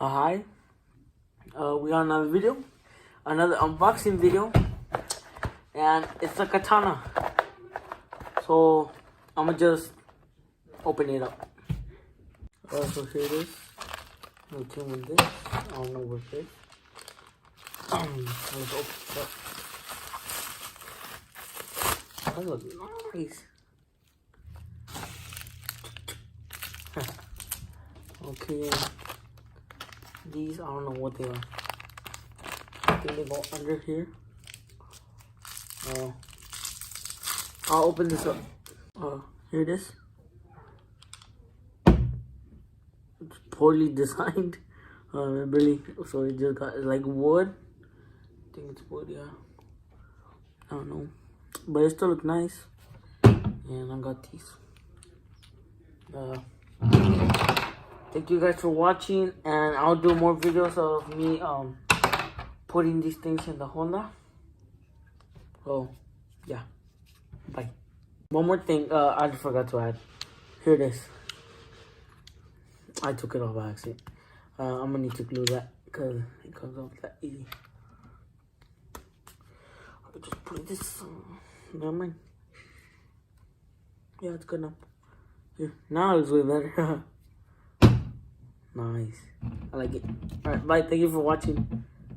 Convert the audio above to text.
Hi, we got another video, another unboxing video, and it's a katana. So I'm gonna just open it up. So here it is. I'm gonna with this. I don't know what this. Let's open it up. That looks nice. Okay. These, I don't know what they are. I think they go under here. I'll open this up. Here it is. It's poorly designed. Really, so it just got like wood. I think it's wood, yeah. I don't know, but it still looks nice. And I got these. Thank you guys for watching, and I'll do more videos of me putting these things in the Honda. Oh, yeah. Bye. One more thing I just forgot to add. Here it is. I took it off by accident. I'm gonna need to glue that because it comes off that easy. I just put this. Never mind. Yeah, it's good now. Here, now it's way better. Nice. I like it. Alright, bye. Thank you for watching.